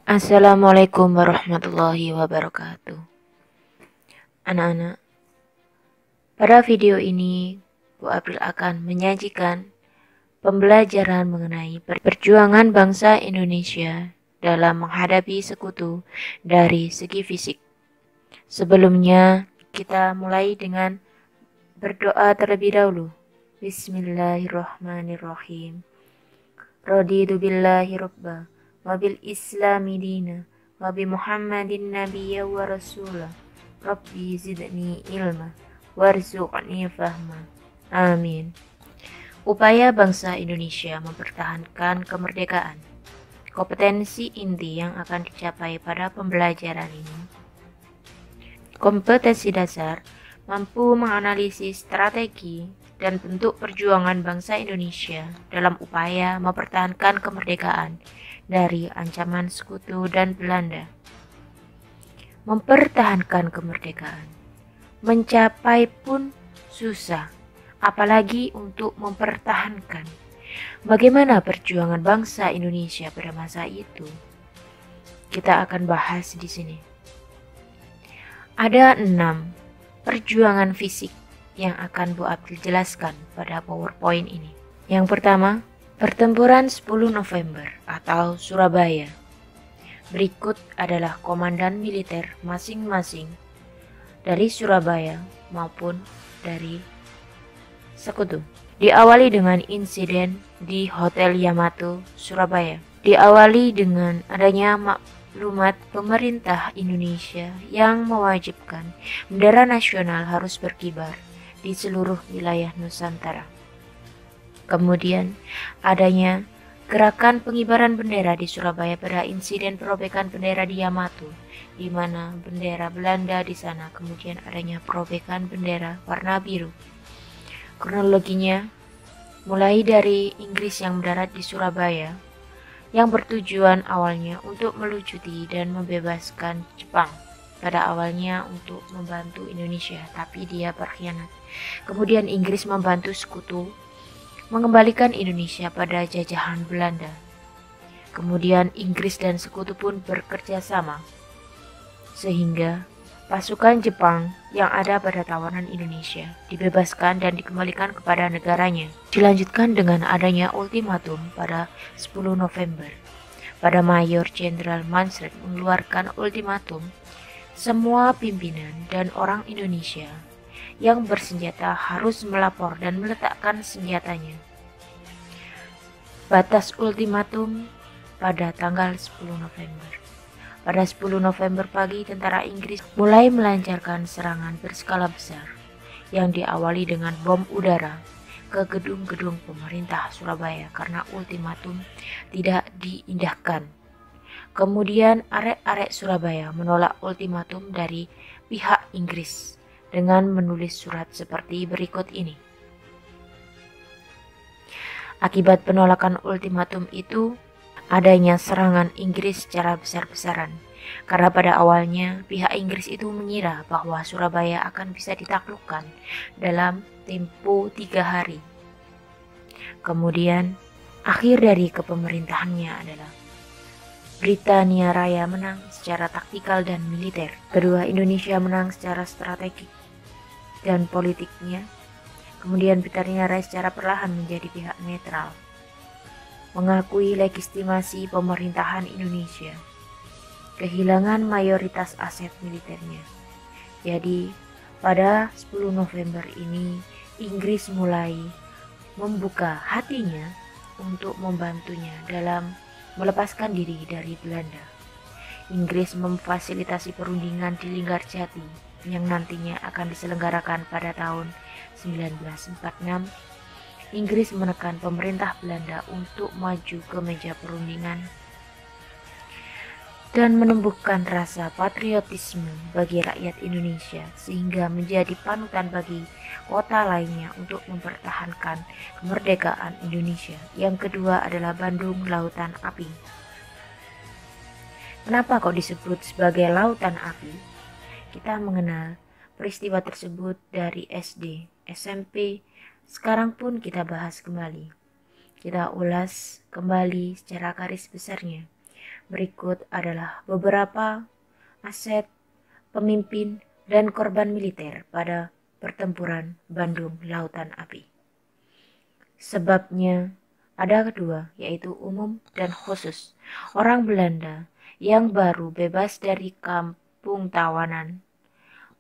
Assalamualaikum warahmatullahi wabarakatuh. Anak-anak, pada video ini Bu April akan menyajikan pembelajaran mengenai perjuangan bangsa Indonesia dalam menghadapi sekutu dari segi fisik. Sebelumnya, kita mulai dengan berdoa terlebih dahulu. Bismillahirrahmanirrahim. Raditu billahi rabba wa bil islami dina wa bi Muhammadin nabiyya wa rasulah. Rabbi zidni ilma warzuqni fahma. Amin. Upaya bangsa Indonesia mempertahankan kemerdekaan. Kompetensi inti yang akan dicapai pada pembelajaran ini. Kompetensi dasar mampu menganalisis strategi dan bentuk perjuangan bangsa Indonesia dalam upaya mempertahankan kemerdekaan dari ancaman sekutu dan Belanda. Mempertahankan kemerdekaan, mencapai pun susah, apalagi untuk mempertahankan. Bagaimana perjuangan bangsa Indonesia pada masa itu? Kita akan bahas di sini. Ada 6 perjuangan fisik yang akan Bu April jelaskan pada PowerPoint ini. Yang pertama, pertempuran 10 November atau Surabaya. Berikut adalah komandan militer masing-masing dari Surabaya maupun dari sekutu. Diawali dengan insiden di Hotel Yamato, Surabaya. Diawali dengan adanya maklumat pemerintah Indonesia yang mewajibkan bendera nasional harus berkibar di seluruh wilayah Nusantara. Kemudian adanya gerakan pengibaran bendera di Surabaya pada insiden perobekan bendera di Yamato, di mana bendera Belanda di sana, kemudian adanya perobekan bendera warna biru. Kronologinya mulai dari Inggris yang mendarat di Surabaya, yang bertujuan awalnya untuk melucuti dan membebaskan Jepang. Pada awalnya untuk membantu Indonesia, tapi dia berkhianat. Kemudian Inggris membantu sekutu mengembalikan Indonesia pada jajahan Belanda. Kemudian Inggris dan sekutu pun bekerja sama, sehingga pasukan Jepang yang ada pada tawanan Indonesia dibebaskan dan dikembalikan kepada negaranya. Dilanjutkan dengan adanya ultimatum pada 10 November. Pada Mayor Jenderal Mansred mengeluarkan ultimatum, semua pimpinan dan orang Indonesia yang bersenjata harus melapor dan meletakkan senjatanya. Batas ultimatum pada tanggal 10 November. Pada 10 November pagi, tentara Inggris mulai melancarkan serangan berskala besar yang diawali dengan bom udara ke gedung-gedung pemerintah Surabaya karena ultimatum tidak diindahkan. Kemudian arek-arek Surabaya menolak ultimatum dari pihak Inggris dengan menulis surat seperti berikut ini. Akibat penolakan ultimatum itu, adanya serangan Inggris secara besar-besaran, karena pada awalnya pihak Inggris itu mengira bahwa Surabaya akan bisa ditaklukkan dalam tempo 3 hari. Kemudian, akhir dari kepemerintahannya adalah Britania Raya menang secara taktikal dan militer. Kedua, Indonesia menang secara strategik dan politiknya. Kemudian Britania Raya secara perlahan menjadi pihak netral, mengakui legitimasi pemerintahan Indonesia, kehilangan mayoritas aset militernya. Jadi pada 10 November ini Inggris mulai membuka hatinya untuk membantunya dalam melepaskan diri dari Belanda. Inggris memfasilitasi perundingan di Linggarjati yang nantinya akan diselenggarakan pada tahun 1946. Inggris menekan pemerintah Belanda untuk maju ke meja perundingan dan menumbuhkan rasa patriotisme bagi rakyat Indonesia sehingga menjadi panutan bagi kota lainnya untuk mempertahankan kemerdekaan Indonesia. Yang kedua adalah Bandung Lautan Api. Kenapa kok disebut sebagai Lautan Api? Kita mengenal peristiwa tersebut dari SD, SMP, sekarang pun kita bahas kembali. Kita ulas kembali secara garis besarnya Berikut adalah beberapa aset, pemimpin, dan korban militer pada pertempuran Bandung Lautan Api. Sebabnya ada kedua, yaitu umum dan khusus. Orang Belanda yang baru bebas dari kampung tawanan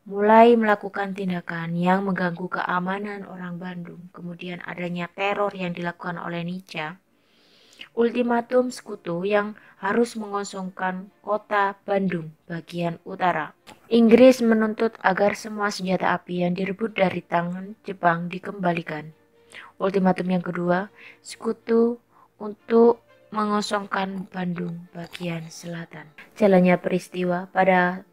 mulai melakukan tindakan yang mengganggu keamanan orang Bandung. Kemudian adanya teror yang dilakukan oleh Nietzsche. Ultimatum sekutu yang harus mengosongkan kota Bandung bagian utara. Inggris menuntut agar semua senjata api yang direbut dari tangan Jepang dikembalikan. Ultimatum yang kedua, sekutu untuk mengosongkan Bandung bagian selatan. Jalannya peristiwa pada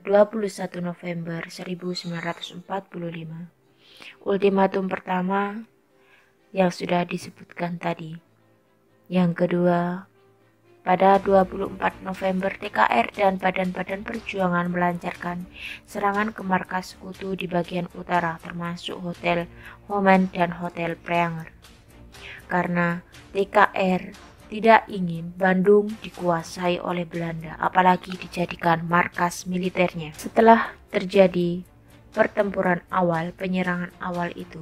21 November 1945. Ultimatum pertama yang sudah disebutkan tadi. Yang kedua, pada 24 November TKR dan badan-badan perjuangan melancarkan serangan ke markas sekutu di bagian utara termasuk Hotel Homan dan Hotel Preanger. Karena TKR tidak ingin Bandung dikuasai oleh Belanda, apalagi dijadikan markas militernya. Setelah terjadi pertempuran awal, penyerangan awal itu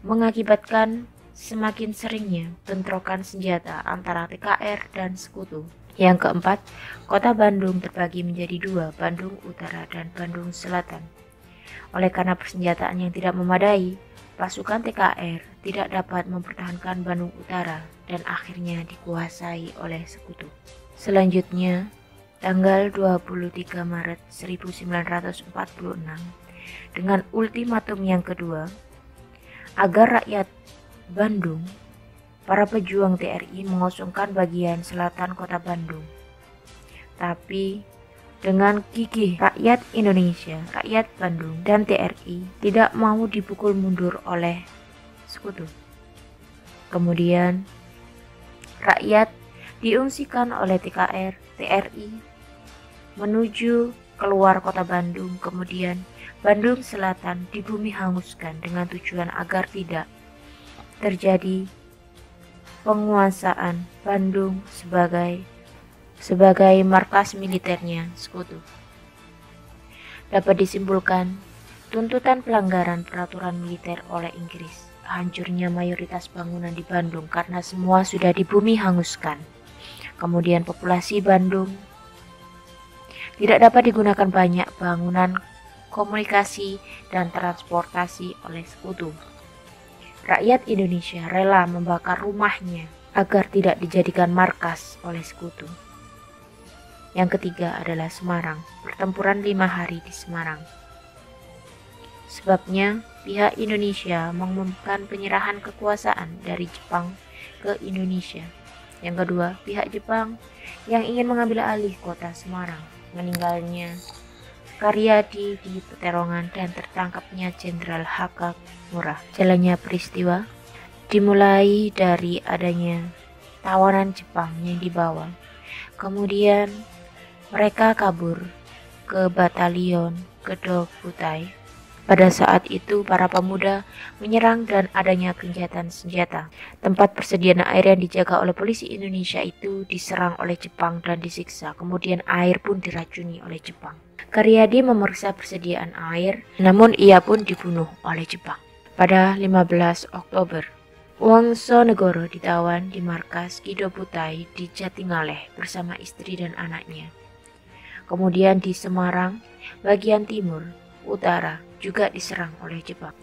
mengakibatkan semakin seringnya bentrokan senjata antara TKR dan sekutu. Yang keempat, kota Bandung terbagi menjadi dua, Bandung Utara dan Bandung Selatan. Oleh karena persenjataan yang tidak memadai, pasukan TKR tidak dapat mempertahankan Bandung Utara dan akhirnya dikuasai oleh sekutu. Selanjutnya, tanggal 23 Maret 1946, dengan ultimatum yang kedua, agar rakyat Bandung, para pejuang TRI mengosongkan bagian selatan kota Bandung. Tapi dengan gigih rakyat Indonesia, rakyat Bandung, dan TRI tidak mau dipukul mundur oleh sekutu. Kemudian rakyat diungsikan oleh TKR, TRI menuju keluar kota Bandung. Kemudian Bandung Selatan dibumi hanguskan dengan tujuan agar tidak terjadi penguasaan Bandung sebagai markas militernya sekutu. Dapat disimpulkan, tuntutan pelanggaran peraturan militer oleh Inggris, hancurnya mayoritas bangunan di Bandung karena semua sudah dibumi hanguskan. Kemudian populasi Bandung tidak dapat digunakan banyak bangunan komunikasi dan transportasi oleh sekutu. Rakyat Indonesia rela membakar rumahnya agar tidak dijadikan markas oleh sekutu. Yang ketiga adalah Semarang, pertempuran 5 hari di Semarang. Sebabnya, pihak Indonesia mengumumkan penyerahan kekuasaan dari Jepang ke Indonesia. Yang kedua, pihak Jepang yang ingin mengambil alih kota Semarang. Meninggalnya Karyadi di Peterongan dan tertangkapnya Jenderal Hakamura. Jalannya peristiwa dimulai dari adanya tawanan Jepang yang dibawa. Kemudian mereka kabur ke batalion Gedobutai. Pada saat itu para pemuda menyerang dan adanya gencatan senjata. Tempat persediaan air yang dijaga oleh polisi Indonesia itu diserang oleh Jepang dan disiksa. Kemudian air pun diracuni oleh Jepang. Karyadi memeriksa persediaan air, namun ia pun dibunuh oleh Jepang. Pada 15 Oktober, Wongsonegoro ditawan di markas Gedobutai di Jatingaleh bersama istri dan anaknya. Kemudian di Semarang, bagian timur, utara, juga diserang oleh Jepang.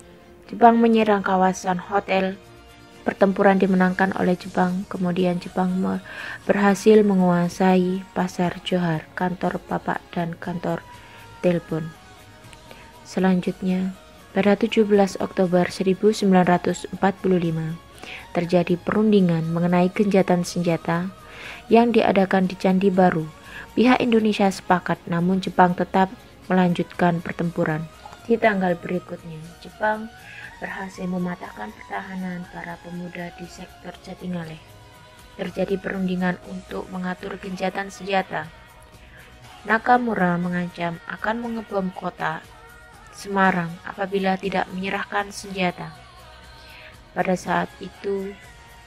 Jepang menyerang kawasan hotel. Pertempuran dimenangkan oleh Jepang. Kemudian Jepang berhasil menguasai Pasar Johar, kantor papak dan kantor telepon. Selanjutnya, pada 17 Oktober 1945, terjadi perundingan mengenai gencatan senjata yang diadakan di Candi Baru. Pihak Indonesia sepakat, namun Jepang tetap melanjutkan pertempuran. Di tanggal berikutnya, Jepang berhasil mematahkan pertahanan para pemuda di sektor Jatingaleh. Terjadi perundingan untuk mengatur gencatan senjata. Nakamura mengancam akan mengebom kota Semarang apabila tidak menyerahkan senjata. Pada saat itu,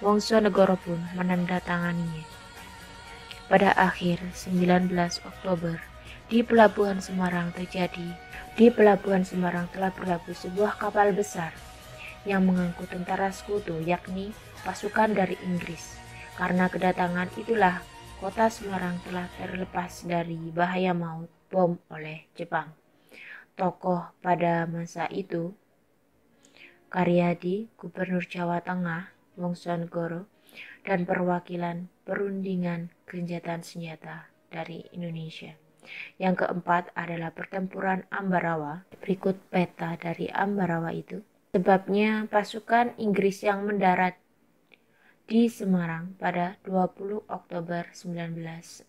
Wongsonegoro pun menandatanganinya. Pada akhir 19 Oktober, di Pelabuhan Semarang telah berlabuh sebuah kapal besar yang mengangkut tentara sekutu, yakni pasukan dari Inggris. Karena kedatangan itulah kota Semarang telah terlepas dari bahaya maut bom oleh Jepang. Tokoh pada masa itu, Karyadi, Gubernur Jawa Tengah, Wongsonegoro, dan perwakilan perundingan gencatan senjata dari Indonesia. Yang keempat adalah pertempuran Ambarawa. Berikut peta dari Ambarawa itu. Sebabnya pasukan Inggris yang mendarat di Semarang pada 20 Oktober 1945.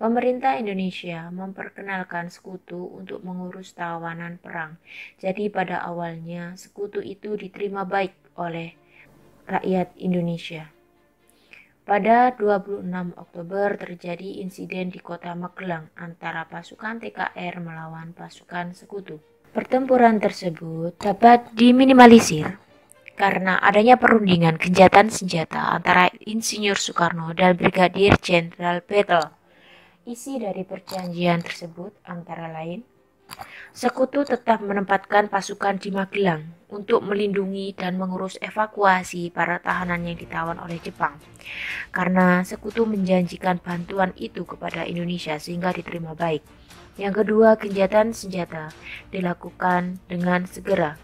Pemerintah Indonesia memperkenalkan sekutu untuk mengurus tawanan perang. Jadi pada awalnya sekutu itu diterima baik oleh rakyat Indonesia. Pada 26 Oktober terjadi insiden di kota Magelang antara pasukan TKR melawan pasukan sekutu. Pertempuran tersebut dapat diminimalisir karena adanya perundingan gencatan senjata antara Insinyur Soekarno dan Brigadir Jenderal Battle. Isi dari perjanjian tersebut antara lain, sekutu tetap menempatkan pasukan di Magelang untuk melindungi dan mengurus evakuasi para tahanan yang ditawan oleh Jepang. Karena sekutu menjanjikan bantuan itu kepada Indonesia sehingga diterima baik. Yang kedua, gencatan senjata dilakukan dengan segera.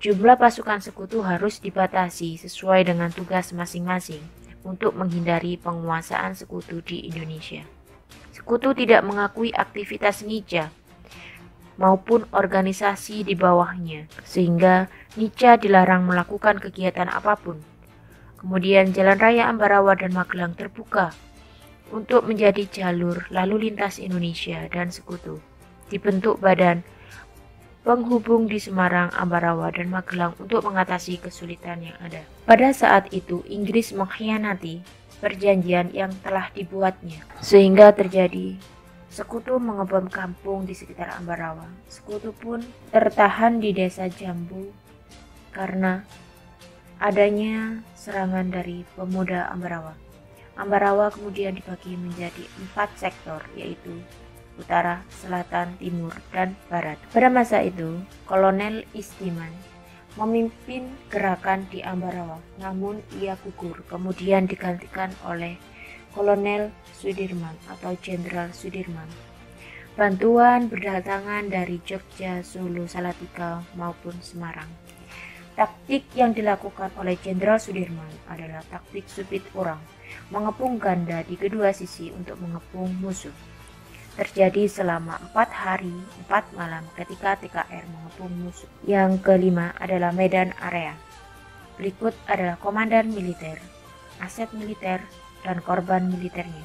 Jumlah pasukan sekutu harus dibatasi sesuai dengan tugas masing-masing untuk menghindari penguasaan sekutu di Indonesia. Sekutu tidak mengakui aktivitas Nica maupun organisasi di bawahnya, sehingga Nica dilarang melakukan kegiatan apapun. Kemudian Jalan Raya Ambarawa dan Magelang terbuka untuk menjadi jalur lalu lintas Indonesia dan sekutu. Dibentuk badan penghubung di Semarang, Ambarawa, dan Magelang untuk mengatasi kesulitan yang ada. Pada saat itu, Inggris mengkhianati perjanjian yang telah dibuatnya, sehingga terjadi sekutu mengebom kampung di sekitar Ambarawa. Sekutu pun tertahan di desa Jambu karena adanya serangan dari pemuda Ambarawa. Ambarawa kemudian dibagi menjadi 4 sektor, yaitu utara, selatan, timur, dan barat. Pada masa itu, Kolonel Istiman memimpin gerakan di Ambarawa, namun ia gugur, kemudian digantikan oleh Kolonel Sudirman atau Jenderal Sudirman. Bantuan berdatangan dari Jogja, Solo, Salatiga maupun Semarang. Taktik yang dilakukan oleh Jenderal Sudirman adalah taktik supit orang, mengepung ganda di kedua sisi untuk mengepung musuh. Terjadi selama 4 hari 4 malam ketika TKR mengepung musuh. Yang kelima adalah medan area. Berikut adalah komandan militer, aset militer, dan korban militernya.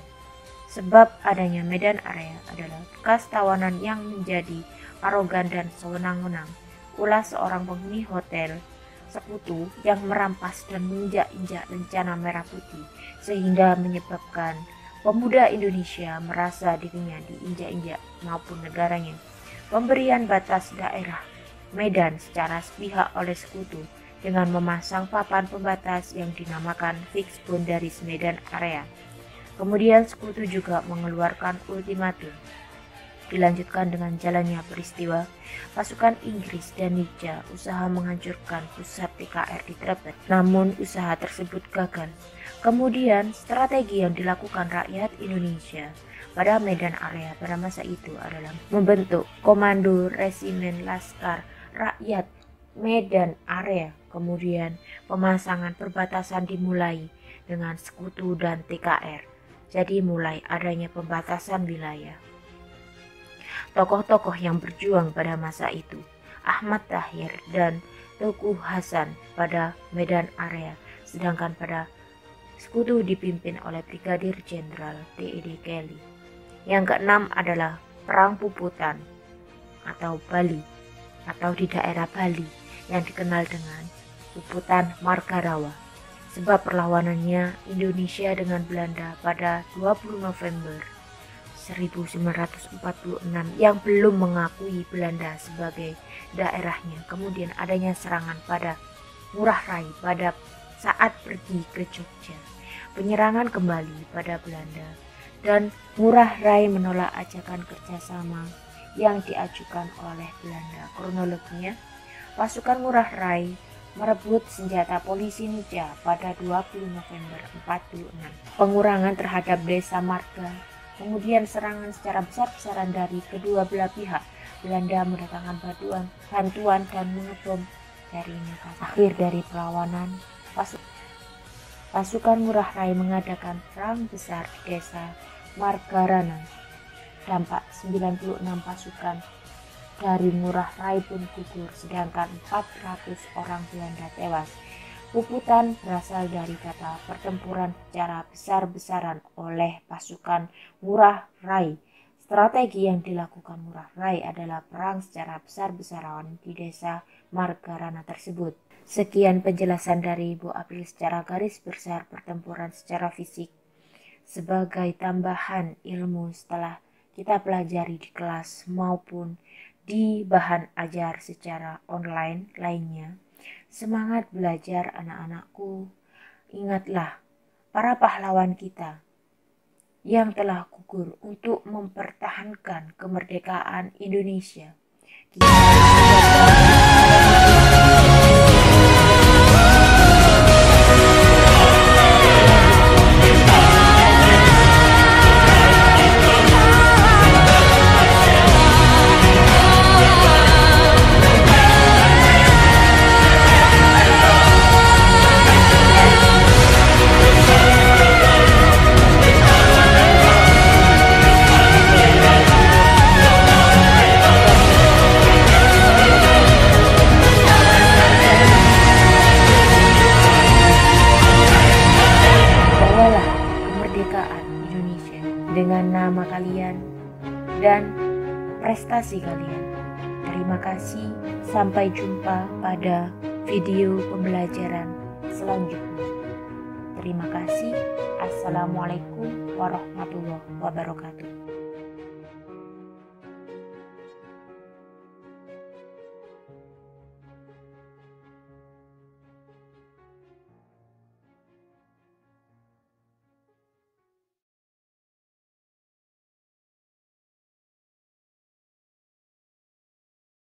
Sebab adanya medan area adalah bekas tawanan yang menjadi arogan dan sewenang-wenang. Ulah seorang penghuni hotel sekutu yang merampas dan menginjak-injak lencana merah putih sehingga menyebabkan pemuda Indonesia merasa dirinya diinjak-injak maupun negaranya. Pemberian batas daerah Medan secara sepihak oleh sekutu dengan memasang papan pembatas yang dinamakan Fixed Boundaries Medan Area. Kemudian sekutu juga mengeluarkan ultimatum. Dilanjutkan dengan jalannya peristiwa, pasukan Inggris dan Nica usaha menghancurkan pusat TKR di Trepet, namun usaha tersebut gagal. Kemudian strategi yang dilakukan rakyat Indonesia pada medan area pada masa itu adalah membentuk Komando Resimen Laskar Rakyat Medan Area. Kemudian pemasangan perbatasan dimulai dengan sekutu dan TKR. Jadi mulai adanya pembatasan wilayah. Tokoh-tokoh yang berjuang pada masa itu, Ahmad Tahir dan Teguh Hasan pada medan area, sedangkan pada sekutu dipimpin oleh Brigadir Jenderal T.E.D. Kelly. Yang keenam adalah Perang Puputan atau Bali, atau di daerah Bali yang dikenal dengan Puputan Margarawa. Sebab perlawanannya Indonesia dengan Belanda pada 20 November 1946 yang belum mengakui Belanda sebagai daerahnya. Kemudian adanya serangan pada Ngurah Rai pada saat pergi ke Jogja. penyerangan kembali pada Belanda dan Ngurah Rai menolak ajakan kerjasama yang diajukan oleh Belanda. Kronologinya, pasukan Ngurah Rai merebut senjata polisi Nuja pada 20 November 46. Pengurangan terhadap desa Marga, kemudian serangan secara besar-besaran dari kedua belah pihak. Belanda mendatangkan bantuan dan mengebom dari Makassar. Akhir dari perlawanan, pasukan Ngurah Rai mengadakan perang besar di desa Margarana. Dampak 96 pasukan dari Ngurah Rai pun gugur, sedangkan 400 orang Belanda tewas. Puputan berasal dari kata pertempuran secara besar-besaran oleh pasukan Ngurah Rai. Strategi yang dilakukan Ngurah Rai adalah perang secara besar-besaran di desa Margarana tersebut. Sekian penjelasan dari Ibu April secara garis besar pertempuran secara fisik sebagai tambahan ilmu setelah kita pelajari di kelas maupun di bahan ajar secara online lainnya. Semangat belajar anak-anakku. Ingatlah para pahlawan kita yang telah gugur untuk mempertahankan kemerdekaan Indonesia. Indonesia dengan nama kalian dan prestasi kalian. Terima kasih, sampai jumpa pada video pembelajaran selanjutnya. Terima kasih. Assalamualaikum warahmatullahi wabarakatuh.